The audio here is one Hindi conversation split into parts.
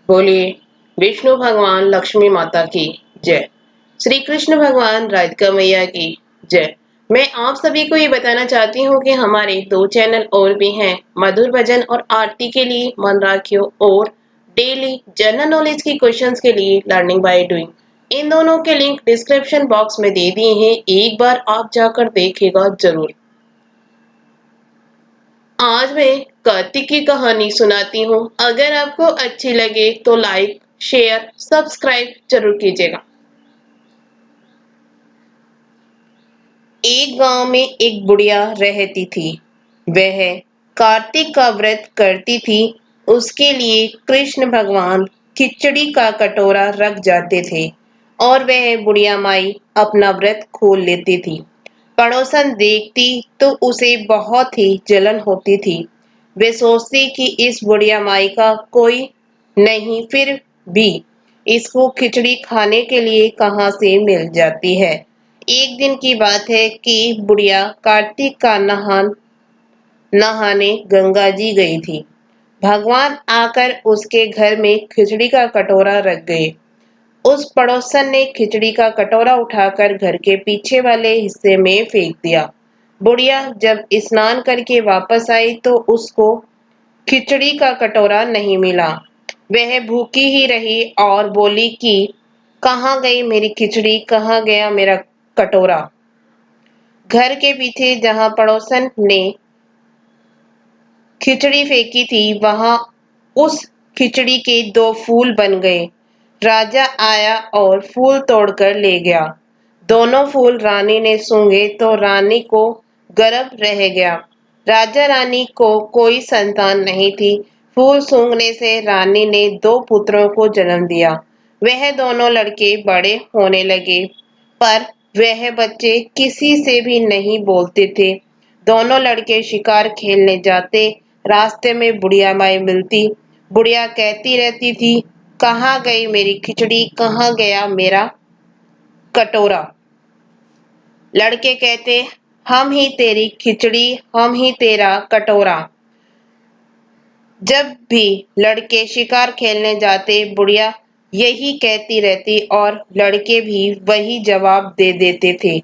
बोलिए विष्णु भगवान लक्ष्मी माता की जय। श्री कृष्ण भगवान राधिका मैया की जय। मैं आप सभी को ये बताना चाहती हूँ कि हमारे दो चैनल और भी हैं, मधुर भजन और आरती के लिए मन राखियो और डेली जनरल नॉलेज की क्वेश्चंस के लिए लर्निंग बाय डूइंग। इन दोनों के लिंक डिस्क्रिप्शन बॉक्स में दे दिए हैं, एक बार आप जाकर देखिएगा जरूर। आज मैं कार्तिक की कहानी सुनाती हूँ। अगर आपको अच्छी लगे तो लाइक शेयर सब्सक्राइब जरूर कीजिएगा। एक गांव में एक बुढ़िया रहती थी। वह कार्तिक का व्रत करती थी। उसके लिए कृष्ण भगवान खिचड़ी का कटोरा रख जाते थे और वह बुढ़िया माई अपना व्रत खोल लेती थी। पड़ोसन देखती तो उसे बहुत ही जलन होती थी। वे सोचती कि इस बुढ़िया माई का कोई नहीं, फिर भी इसको खिचड़ी खाने के लिए कहाँ से मिल जाती है। एक दिन की बात है कि बुढ़िया कार्तिक का नहाने गंगा जी गई थी। भगवान आकर उसके घर में खिचड़ी का कटोरा रख गए। उस पड़ोसन ने खिचड़ी का कटोरा उठाकर घर के पीछे वाले हिस्से में फेंक दिया। बुढ़िया जब स्नान करके वापस आई तो उसको खिचड़ी का कटोरा नहीं मिला। वह भूखी ही रही और बोली कि कहाँ गई मेरी खिचड़ी, कहाँ गया मेरा कटोरा। घर के पीछे जहां पड़ोसन ने खिचड़ी फेंकी थी वहां उस खिचड़ी के दो फूल बन गए। राजा आया और फूल तोड़कर ले गया। दोनों फूल रानी ने सूंघे तो रानी को गर्व रह गया। राजा रानी को कोई संतान नहीं थी। फूल सूंघने से रानी ने दो पुत्रों को जन्म दिया। वह दोनों लड़के बड़े होने लगे, पर वह बच्चे किसी से भी नहीं बोलते थे। दोनों लड़के शिकार खेलने जाते। रास्ते में बुढ़िया माई मिलती। बुढ़िया कहती रहती थी, कहाँ गई मेरी खिचड़ी, कहाँ गया मेरा कटोरा। लड़के कहते, हम ही तेरी खिचड़ी, हम ही तेरा कटोरा। जब भी लड़के शिकार खेलने जाते बुढ़िया यही कहती रहती और लड़के भी वही जवाब दे देते थे।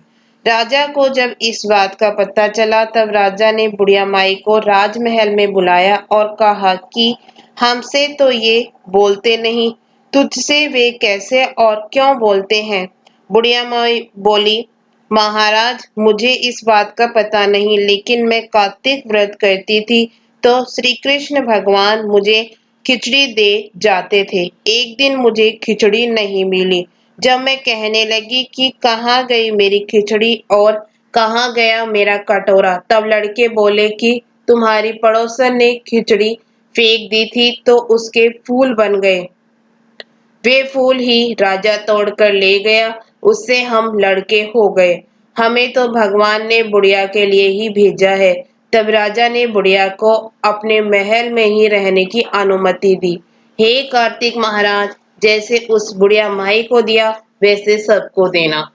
राजा को जब इस बात का पता चला तब राजा ने बुढ़िया माई को राजमहल में बुलाया और कहा कि हमसे तो ये बोलते नहीं, तुझसे वे कैसे और क्यों बोलते हैं। बुढ़िया माई बोली, महाराज मुझे इस बात का पता नहीं, लेकिन मैं कार्तिक व्रत करती थी तो श्री कृष्ण भगवान मुझे खिचड़ी दे जाते थे। एक दिन मुझे खिचड़ी नहीं मिली। जब मैं कहने लगी कि कहाँ गई मेरी खिचड़ी और कहाँ गया मेरा कटोरा, तब लड़के बोले कि तुम्हारी पड़ोसन ने खिचड़ी फेंक दी थी तो उसके फूल बन गए। वे फूल ही राजा तोड़कर ले गया, उससे हम लड़के हो गए। हमें तो भगवान ने बुढ़िया के लिए ही भेजा है। तब राजा ने बुढ़िया को अपने महल में ही रहने की अनुमति दी। हे कार्तिक महाराज, जैसे उस बुढ़िया माई को दिया वैसे सबको देना।